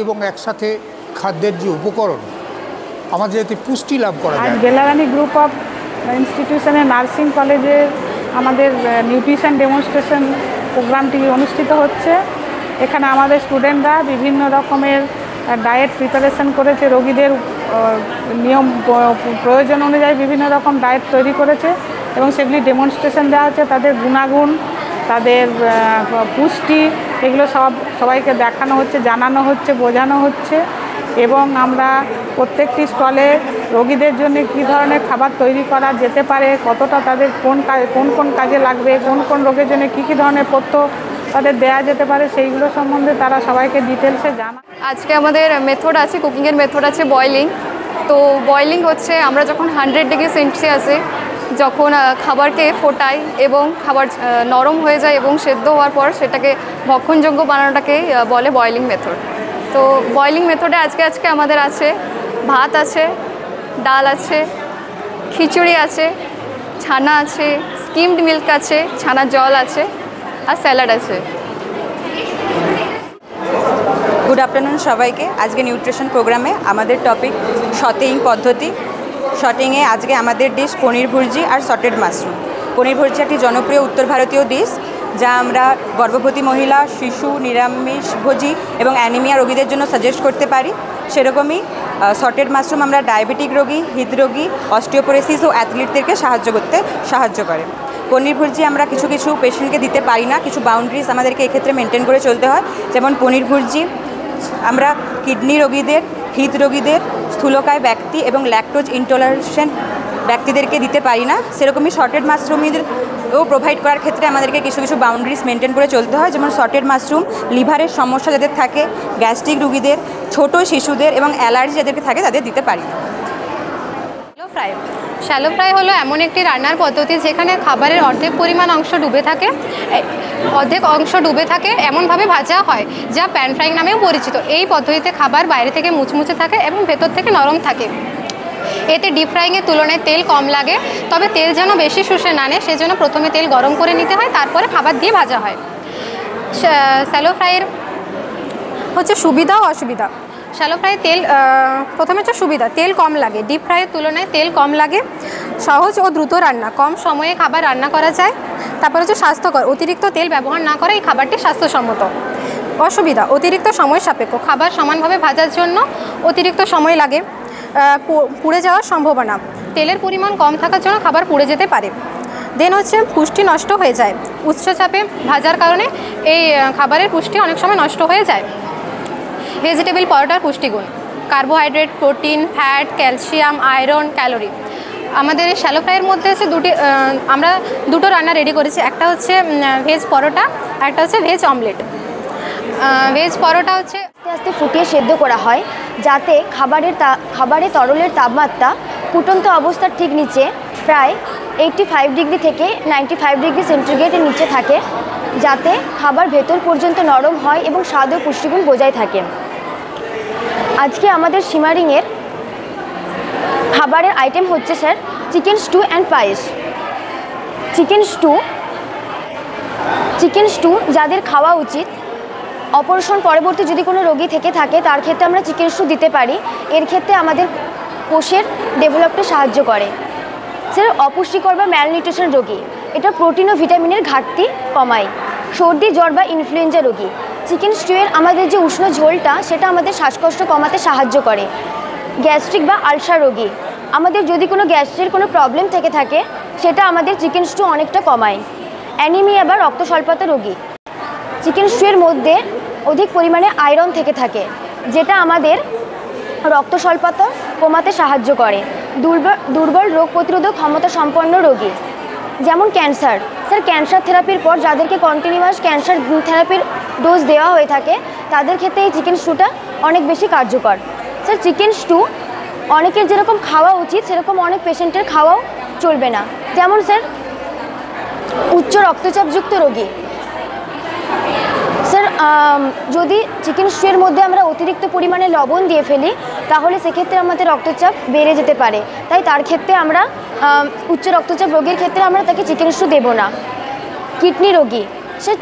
এবং একসাথে খাদ্যের যে উপকরণ আমাদের যাতে পুষ্টি লাভ করা যায়। বেলারানী গ্রুপ অফ ইনস্টিটিউশনের নার্সিং কলেজে আমাদের নিউট্রিশন ডেমনস্ট্রেশন প্রোগ্রামটি অনুষ্ঠিত হচ্ছে। এখানে আমাদের স্টুডেন্টরা বিভিন্ন রকমের ডায়েট প্রিপারেশন করেছে, রোগীদের নিয়ম প্রয়োজন অনুযায়ী বিভিন্ন রকম ডায়েট তৈরি করেছে এবং সেগুলি ডেমনস্ট্রেশন দেওয়া হচ্ছে। তাদের গুণাগুণ, তাদের পুষ্টি, এগুলো সবাইকে দেখানো হচ্ছে, জানানো হচ্ছে, বোঝানো হচ্ছে। এবং আমরা প্রত্যেকটি স্টলে রোগীদের জন্য কী ধরনের খাবার তৈরি করা যেতে পারে, কতটা তাদের কোন কাজে লাগবে, কোন রোগের জন্য কী ধরনের পথ্য তাদের দেওয়া যেতে পারে, সেইগুলো সম্বন্ধে তারা সবাইকে ডিটেলসে জানা। আজকে আমাদের মেথড আছে, কুকিংয়ের মেথড আছে বয়লিং। তো বয়লিং হচ্ছে আমরা যখন 100 ডিগ্রি সেলসিয়াসে যখন খাবারকে ফোটাই এবং খাবার নরম হয়ে যায় এবং সেদ্ধ হওয়ার পর সেটাকে ভক্ষণযোগ্য বানানোটাকে বলে বয়লিং মেথড। তো বয়লিং মেথডে আজকে আমাদের আছে ভাত আছে, ডাল আছে, খিচুড়ি আছে, ছানা আছে, স্কিমড মিল্ক আছে, ছানার জল আছে আর স্যালাড আছে। গুড আফটারনুন সবাইকে। আজকে নিউট্রিশন প্রোগ্রামে আমাদের টপিক সটেইং পদ্ধতি। সটেইংয়ে আজকে আমাদের ডিশ পনির ভুর্জি আর সটেড মাশরুম। পনির ভুর্জি একটি জনপ্রিয় উত্তর ভারতীয় ডিশ যা আমরা গর্ভবতী মহিলা, শিশু, নিরামিষভোজী এবং অ্যানিমিয়া রোগীদের জন্য সাজেস্ট করতে পারি। সেরকমই সটেড মাশরুম আমরা ডায়াবেটিক রোগী, হৃদরোগী, অস্টিওপোরোসিস ও অ্যাথলিটদেরকে সাহায্য করে। পনির ভুর্জি আমরা কিছু পেশেন্টকে দিতে পারি না, কিছু বাউন্ডারিজ আমাদেরকে এক্ষেত্রে মেনটেন করে চলতে হয়। যেমন পনির ভুর্জি আমরা কিডনি রোগীদের, হৃদরোগীদের, স্থূলকায় ব্যক্তি এবং ল্যাকটোজ ইনটলারেন্ট ব্যক্তিদেরকে দিতে পারি না। সেরকমই সটেড মাশরুমও প্রোভাইড করার ক্ষেত্রে আমাদেরকে কিছু বাউন্ডারিজ মেনটেন করে চলতে হয়। যেমন সটেড মাশরুম লিভারের সমস্যা যাদের থাকে, গ্যাস্ট্রিক রোগীদের, ছোট শিশুদের এবং অ্যালার্জি যাদেরকে থাকে তাদের দিতে পারি না। শ্যালো ফ্রাই হলো এমন একটি রান্নার পদ্ধতি যেখানে খাবারের অর্ধেক পরিমাণ অংশ ডুবে থাকে এমনভাবে ভাজা হয় যা প্যান ফ্রাইং নামেও পরিচিত। এই পদ্ধতিতে খাবার বাইরে থেকে মুচমুচে থাকে এবং ভেতর থেকে নরম থাকে। এতে ডিপ ফ্রাইংয়ের তুলনায় তেল কম লাগে, তবে তেল যেন বেশি শুষে না নেয় সেজন্য প্রথমে তেল গরম করে নিতে হয়, তারপরে খাবার দিয়ে ভাজা হয়। শ্যালো ফ্রাইয়ের হচ্ছে সুবিধা ও অসুবিধা। শ্যালো ফ্রাই প্রথমে হচ্ছে সুবিধা, তেল কম লাগে, ডিপ ফ্রাইয়ের তুলনায় তেল কম লাগে, সহজ ও দ্রুত রান্না, কম সময়ে খাবার রান্না করা যায়। তারপর হচ্ছে স্বাস্থ্যকর, অতিরিক্ত তেল ব্যবহার না করে এই খাবারটি স্বাস্থ্যসম্মত। অসুবিধা, অতিরিক্ত সময় সাপেক্ষ, খাবার সমানভাবে ভাজার জন্য অতিরিক্ত সময় লাগে, পুড়ে যাওয়ার সম্ভাবনা, তেলের পরিমাণ কম থাকার জন্য খাবার পুড়ে যেতে পারে। দেন হচ্ছে পুষ্টি নষ্ট হয়ে যায়, উচ্চ চাপে ভাজার কারণে এই খাবারের পুষ্টি অনেক সময় নষ্ট হয়ে যায়। ভেজিটেবল পাউডার পুষ্টিগুণ, carbohydrate, protein, fat, calcium, iron, calorie. আমাদের শ্যালো ফ্রাইয়ের মধ্যে হচ্ছে আমরা দুটো রান্না রেডি করেছি, একটা হচ্ছে ভেজ পরোটা, একটা হচ্ছে ভেজ অমলেট। ভেজ পরোটা হচ্ছে আস্তে আস্তে ফুটিয়ে সেদ্ধ করা হয় যাতে খাবারে তরলের তাপমাত্রা ফুটন্ত অবস্থার ঠিক নিচে প্রায় 85 ডিগ্রি থেকে 95 ডিগ্রি সেন্টিগ্রেডের নিচে থাকে, যাতে খাবার ভেতর পর্যন্ত নরম হয় এবং স্বাদ ও পুষ্টিগুণ বজায় থাকে। আজকে আমাদের সিমারিংয়ের খাবারের আইটেম হচ্ছে sir chicken stew and payesh. Chicken stew যাদের খাওয়া উচিত, অপারেশন পরবর্তী যদি কোনো রোগী থেকে থাকে তার ক্ষেত্রে আমরা চিকেন স্টু দিতে পারি। এর ক্ষেত্রে আমাদের কোষের ডেভেলপে সাহায্য করে। স্যার অপুষ্টিকর বা ম্যালনিউট্রিশন রোগী, এটা প্রোটিন ও ভিটামিনের ঘাটতি কমায়। সর্দি, জ্বর বা ইনফ্লুয়েঞ্জা রোগী, চিকেন স্টুয়ের আমাদের যে উষ্ণ ঝোলটা সেটা আমাদের শ্বাসকষ্ট কমাতে সাহায্য করে। গ্যাস্ট্রিক বা আলসার রোগী, আমাদের যদি কোনো গ্যাসের কোনো প্রবলেম থেকে থাকে সেটা আমাদের চিকেন স্টু অনেকটা কমায়। অ্যানিমিয়া বা রক্ত স্বল্পতা রোগী, চিকেন স্টুয়ের মধ্যে অধিক পরিমাণে আয়রন থেকে থাকে যেটা আমাদের রক্ত স্বল্পতা কমাতে সাহায্য করে। দুর্বল রোগ প্রতিরোধক ক্ষমতা সম্পন্ন রোগী যেমন ক্যান্সার, স্যার ক্যান্সার থেরাপির পর যাদেরকে কন্টিনিউয়াস ক্যান্সার থেরাপির ডোজ দেওয়া হয়ে থাকে তাদের ক্ষেত্রে এই চিকেন স্টুটা অনেক বেশি কার্যকর। স্যার চিকেন স্টু অনেকের যেরকম খাওয়া উচিত সেরকম অনেক পেশেন্টের খাওয়াও চলবে না। যেমন স্যার উচ্চ রক্তচাপযুক্ত রোগী, স্যার যদি চিকেন স্টুয়ের মধ্যে আমরা অতিরিক্ত পরিমাণে লবণ দিয়ে ফেলি তাহলে সেক্ষেত্রে আমাদের রক্তচাপ বেড়ে যেতে পারে, তাই তার ক্ষেত্রে আমরা উচ্চ রক্তচাপ রোগীর ক্ষেত্রে আমরা তাকে চিকেন স্টু দেবো না। কিডনি রোগী, সে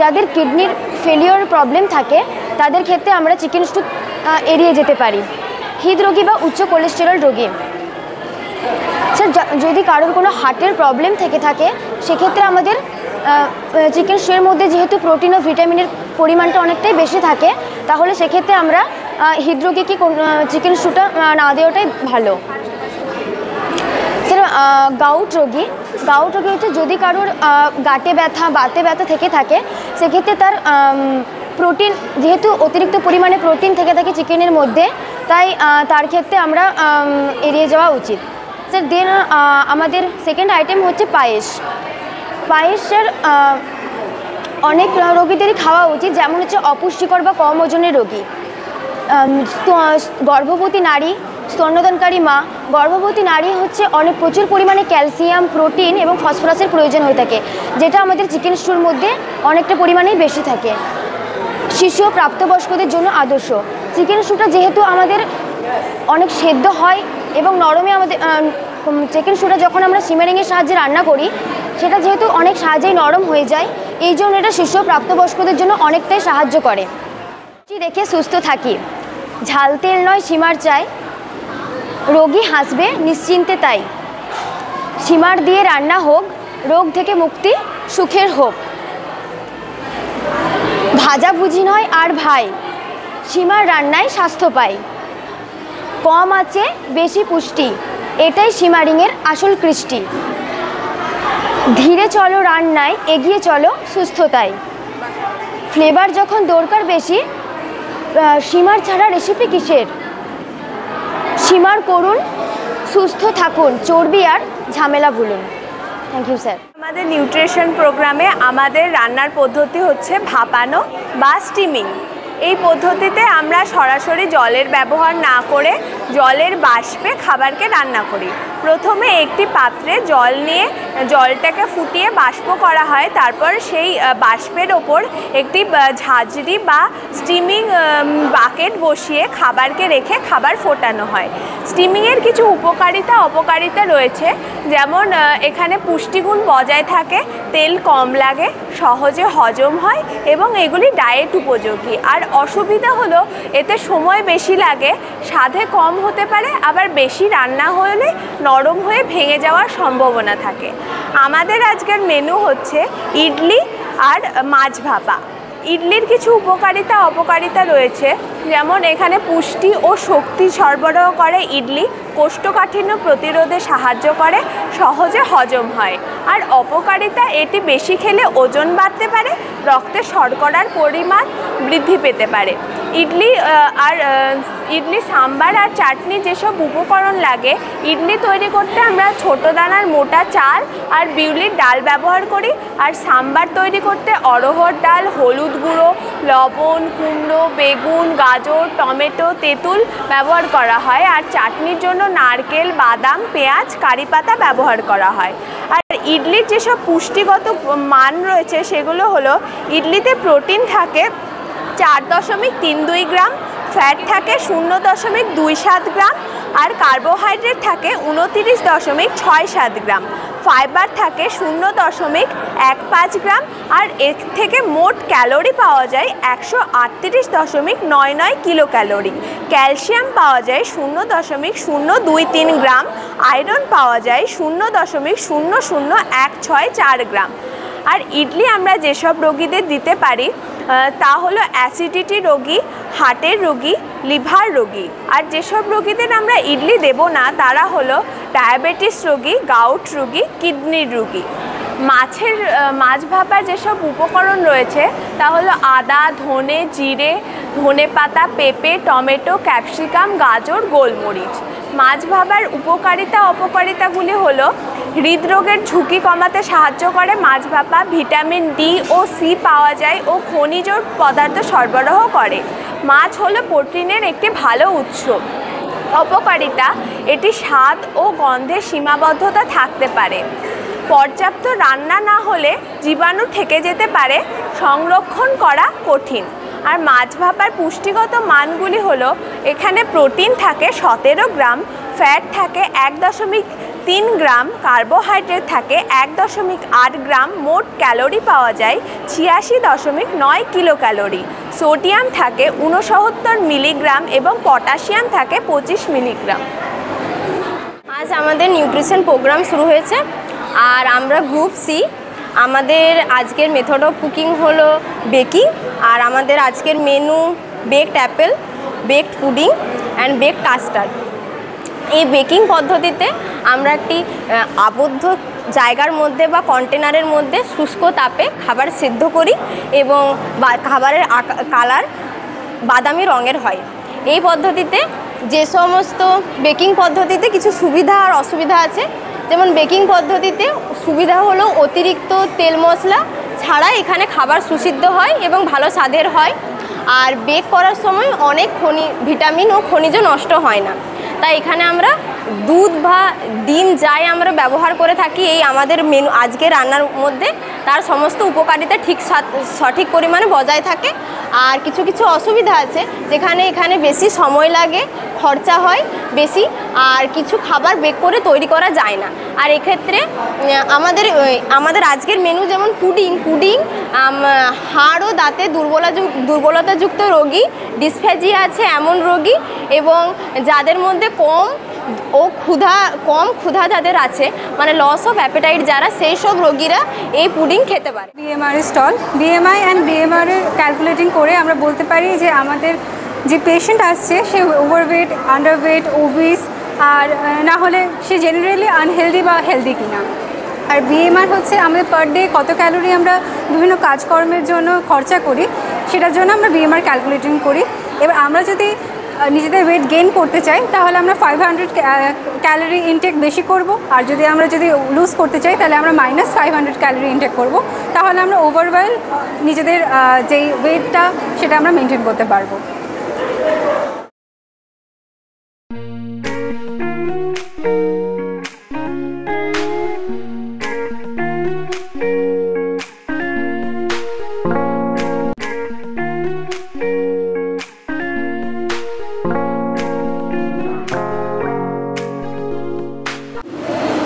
যাদের কিডনির ফেলিওর প্রবলেম থাকে তাদের ক্ষেত্রে আমরা চিকেন স্টু এড়িয়ে যেতে পারি। হৃদরোগী বা উচ্চ কোলেস্টেরল রোগী, স্যার যদি কারোর কোনো হার্টের প্রবলেম থেকে থাকে সেক্ষেত্রে আমাদের চিকেন স্টুয়ের মধ্যে যেহেতু প্রোটিন ও ভিটামিনের পরিমাণটা অনেকটাই বেশি থাকে, তাহলে সেক্ষেত্রে আমরা হৃদরোগীকে চিকেন স্টুটা না দেওয়াটাই ভালো। স্যার গাউট রোগী হচ্ছে যদি কারোর গাঁটে ব্যথা বাতে ব্যথা থেকে থাকে সেক্ষেত্রে তার প্রোটিন যেহেতু অতিরিক্ত পরিমাণে প্রোটিন থেকে থাকে চিকেনের মধ্যে, তাই তার ক্ষেত্রে আমরা এড়িয়ে যাওয়া উচিত। স্যার দেন আমাদের সেকেন্ড আইটেম হচ্ছে পায়েসের অনেক রোগীদেরই খাওয়া উচিত, যেমন হচ্ছে অপুষ্টিকর বা কম ওজনের রোগী, গর্ভবতী নারী, স্তন্যদানকারী মা। গর্ভবতী নারী হচ্ছে প্রচুর পরিমাণে ক্যালসিয়াম, প্রোটিন এবং ফসফরাসের প্রয়োজন হয়ে থাকে, যেটা আমাদের চিকেন স্টুর মধ্যে অনেকটা পরিমাণেই বেশি থাকে। শিশু ও প্রাপ্তবয়স্কদের জন্য আদর্শ। চিকেন স্টুটা যেহেতু আমাদের অনেক সেদ্ধ হয় এবং নরমে আমাদের চিকেন স্টুটা যখন আমরা সিমারিংয়ের সাহায্যে রান্না করি সেটা যেহেতু অনেক সহজেই নরম হয়ে যায়, এই জন্য এটা শিশু ও প্রাপ্তবয়স্কদের জন্য অনেকটাই সাহায্য করে। রেখে সুস্থ থাকি, ঝাল তেল নয় সীমার চাই, রোগী হাসবে নিশ্চিন্তে তাই, সীমার দিয়ে রান্না হোক, রোগ থেকে মুক্তি সুখের হোক। ভাজাভুজি নয় আর ভাই, সীমার রান্নায় স্বাস্থ্য পাই, কম আছে বেশি পুষ্টি, এটাই সীমারিংয়ের আসল কৃষ্টি। ধীরে চলো রান্নায়, এগিয়ে চলো সুস্থতায়, ফ্লেভার যখন দরকার বেশি, সীমার ছাড়া রেসিপি কিসের, সীমার করুন সুস্থ থাকুন, চর্বি আর ঝামেলা ভুলুন। Thank you sir. আমাদের নিউট্রিশন প্রোগ্রামে আমাদের রান্নার পদ্ধতি হচ্ছে ভাপানো বা স্টিমিং। এই পদ্ধতিতে আমরা সরাসরি জলের ব্যবহার না করে জলের বাষ্পে খাবারকে রান্না করি। প্রথমে একটি পাত্রে জল নিয়ে জলটাকে ফুটিয়ে বাষ্প করা হয়, তারপর সেই বাষ্পের ওপর একটি ঝাঁঝরি বা স্টিমিং বাকেট বসিয়ে খাবারকে রেখে খাবার ফোটানো হয়। স্টিমিংয়ের কিছু উপকারিতা অপকারিতা রয়েছে, যেমন এখানে পুষ্টিগুণ বজায় থাকে, তেল কম লাগে, সহজে হজম হয় এবং এগুলি ডায়েট উপযোগী। আর অসুবিধা হলো এতে সময় বেশি লাগে, স্বাদে কম হতে পারে, আবার বেশি রান্না হলে নরম হয়ে ভেঙে যাওয়ার সম্ভাবনা থাকে। আমাদের আজকের মেনু হচ্ছে ইডলি আর মাছ ভাপা। ইডলির কিছু উপকারিতা অপকারিতা রয়েছে, যেমন এখানে পুষ্টি ও শক্তি সরবরাহ করে ইডলি, কোষ্ঠকাঠিন্য প্রতিরোধে সাহায্য করে, সহজে হজম হয়। আর অপকারিতা, এটি বেশি খেলে ওজন বাড়তে পারে, রক্তে শর্করার পরিমাণ বৃদ্ধি পেতে পারে। ইডলি সাম্বার আর চাটনি যেসব উপকরণ লাগে, ইডলি তৈরি করতে আমরা ছোটো দানার মোটা চাল আর বিউলির ডাল ব্যবহার করি, আর সাম্বার তৈরি করতে অড়হর ডাল, হলুদ গুঁড়ো, লবণ, কুমড়ো, বেগুন, গাজর, টমেটো, তেঁতুল ব্যবহার করা হয়। আর চাটনির জন্য নারকেল, বাদাম, পেঁয়াজ, কারি পাতা ব্যবহার করা হয়। আর ইডলির যেসব পুষ্টিগত মান রয়েছে সেগুলো হলো, ইডলিতে প্রোটিন থাকে 4.32 গ্রাম, ফ্যাট থাকে 0.27 গ্রাম, আর কার্বোহাইড্রেট থাকে 29.67 গ্রাম, ফাইবার থাকে 0.15 গ্রাম, আর এর থেকে মোট ক্যালোরি পাওয়া যায় 138.99 কিলো ক্যালোরি। ক্যালসিয়াম পাওয়া যায় 0.0023 গ্রাম, আয়রন পাওয়া যায় 0.00164 গ্রাম। আর ইডলি আমরা যেসব রোগীদের দিতে পারি তা হলো অ্যাসিডিটি রোগী, হার্টের রোগী, লিভার রোগী। আর যেসব রোগীদের আমরা ইডলি দেব না তারা হলো ডায়াবেটিস রোগী, গাউট রোগী, কিডনির রোগী। মাছ ভাপার যেসব উপকরণ রয়েছে তা হলো আদা, ধনে, জিরে, ধনেপাতা, পেঁপে, টমেটো, ক্যাপসিকাম, গাজর, গোলমরিচ। মাছ ভাপার উপকারিতা অপকারিতাগুলি হলো, হৃদরোগের ঝুঁকি কমাতে সাহায্য করে মাছ ভাপা, ভিটামিন ডি ও সি পাওয়া যায় ও খনিজ পদার্থ সরবরাহ করে। মাছ হলো প্রোটিনের একটি ভালো উৎস। অপকারিতা, এটি স্বাদ ও গন্ধের সীমাবদ্ধতা থাকতে পারে। পর্যাপ্ত রান্না না হলে জীবাণু থেকে যেতে পারে, সংরক্ষণ করা কঠিন। আর মাছ ভাপার পুষ্টিগত মানগুলি হলো, এখানে প্রোটিন থাকে 17 গ্রাম, ফ্যাট থাকে 3 গ্রাম কার্বোহাইড্রেট থাকে, 1.8 গ্রাম মোট ক্যালোরি পাওয়া যায়, 86.9 কিলো ক্যালোরি। সোডিয়াম থাকে 69 মিলিগ্রাম এবং পটাশিয়াম থাকে 25 মিলিগ্রাম। আজ আমাদের নিউট্রিশন প্রোগ্রাম শুরু হয়েছে আর আমরা গ্রুপ সি। আমাদের আজকের মেথড অফ কুকিং হলো বেকিং, আর আমাদের আজকের menu baked apple, baked pudding and baked custard. এই বেকিং পদ্ধতিতে আমরা একটি আবদ্ধ জায়গার মধ্যে বা কন্টেনারের মধ্যে শুষ্ক তাপে খাবার সিদ্ধ করি এবং খাবারের কালার বাদামি রঙের হয়। এই পদ্ধতিতে যে সমস্ত বেকিং পদ্ধতিতে কিছু সুবিধা আর অসুবিধা আছে, যেমন বেকিং পদ্ধতিতে সুবিধা হলো অতিরিক্ত তেল মশলা ছাড়া এখানে খাবার সুসিদ্ধ হয় এবং ভালো স্বাদের হয়। আর বেক করার সময় অনেক ভিটামিন ও খনিজ নষ্ট হয় না। তাই এখানে আমরা দুধ বা ডিম যাই আমরা ব্যবহার করে থাকি এই আমাদের মেনু আজকে রান্নার মধ্যে, তার সমস্ত উপকারিতা সঠিক পরিমাণে বজায় থাকে। আর কিছু কিছু অসুবিধা আছে, যেখানে এখানে বেশি সময় লাগে, খরচা হয় বেশি, আর কিছু খাবার বেক করে তৈরি করা যায় না। আর এক্ষেত্রে আমাদের আজকের মেনু যেমন পুডিং হাড় ও দাঁতে দুর্বলতাযুক্ত রোগী, ডিসফ্যাজিয়া আছে এমন রোগী এবং যাদের মধ্যে কম ক্ষুধা যাদের আছে, মানে লস অফ অ্যাপেটাইট যারা, সেই সব রোগীরা এই পুডিং খেতে পারে। BMR stall, BMI and BMR calculating করে আমরা বলতে পারি যে আমাদের যে পেশেন্ট আসছে সে ওভারওয়েট, আন্ডারওয়েট, ওবিস, আর না হলে সে জেনারেলি আনহেলদি বা হেলদি কিনা। আর BMR হচ্ছে আমাদের পার ডে কত ক্যালোরি আমরা বিভিন্ন কাজকর্মের জন্য খরচা করি, সেটার জন্য আমরা BMR ক্যালকুলেটিং করি। এবার আমরা যদি নিজেদের ওয়েট গেইন করতে চাই তাহলে আমরা 500 ক্যালোরি ইনটেক বেশি করব, আর আমরা যদি লুজ করতে চাই তাহলে আমরা -500 ক্যালোরি ইনটেক করব। তাহলে আমরা ওভারঅল নিজেদের যেই ওয়েটটা সেটা আমরা মেনটেন করতে পারবো।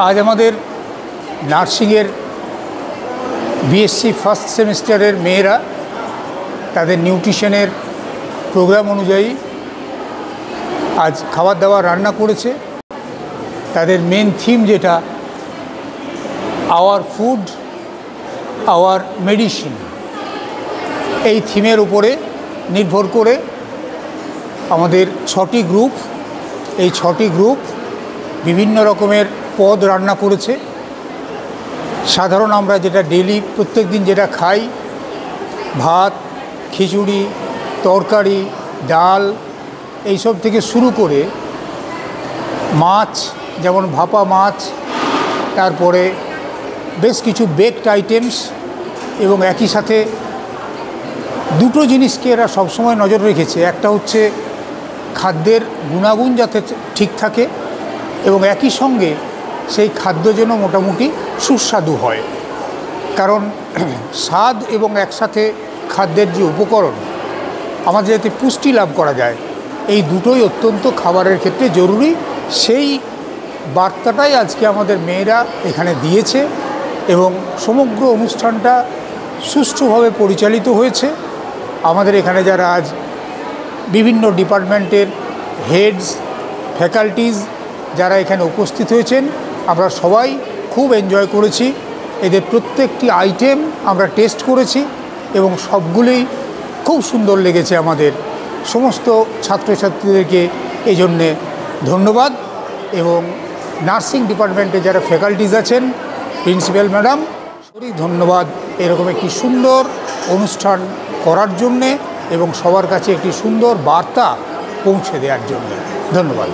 আজ আমাদের নার্সিংয়ের BSc ফার্স্ট সেমিস্টারের মেয়েরা তাদের নিউট্রিশনের প্রোগ্রাম অনুযায়ী আজ খাবার দাবার রান্না করেছে। তাদের মেন থিম যেটা আওয়ার ফুড আওয়ার মেডিসিন, এই থিমের উপরে নির্ভর করে আমাদের 6টি গ্রুপ, এই 6টি গ্রুপ বিভিন্ন রকমের পদ রান্না করেছে। সাধারণ আমরা যেটা ডেইলি প্রত্যেক দিন যেটা খাই, ভাত, খিচুড়ি, তরকারি, ডাল, এইসব থেকে শুরু করে মাছ, যেমন ভাপা মাছ, তারপরে বেশ কিছু বেকড আইটেমস, এবং একই সাথে দুটো জিনিসকে এরা সবসময় নজর রেখেছে। একটা হচ্ছে খাদ্যের গুণাগুণ যাতে ঠিক থাকে এবং একই সঙ্গে সেই খাদ্য যেন মোটামুটি সুস্বাদু হয়। কারণ স্বাদ এবং একসাথে খাদ্যের যে উপকরণ আমাদের যাতে পুষ্টি লাভ করা যায়, এই দুটোই অত্যন্ত খাবারের ক্ষেত্রে জরুরি। সেই বার্তাটাই আজকে আমাদের মেয়েরা এখানে দিয়েছে এবং সমগ্র অনুষ্ঠানটা সুষ্ঠুভাবে পরিচালিত হয়েছে। আমাদের এখানে যারা আজ বিভিন্ন ডিপার্টমেন্টের হেডস, ফ্যাকাল্টিজ যারা এখানে উপস্থিত হয়েছেন, আমরা সবাই খুব এনজয় করেছি। এদের প্রত্যেকটি আইটেম আমরা টেস্ট করেছি এবং সবগুলোই খুব সুন্দর লেগেছে আমাদের সমস্ত ছাত্রছাত্রীদেরকে এই জন্যে ধন্যবাদ। এবং নার্সিং ডিপার্টমেন্টে যারা ফ্যাকাল্টিজ আছেন, প্রিন্সিপাল ম্যাডাম, সবাই ধন্যবাদ এরকম একটি সুন্দর অনুষ্ঠান করার জন্যে এবং সবার কাছে একটি সুন্দর বার্তা পৌঁছে দেওয়ার জন্য। ধন্যবাদ।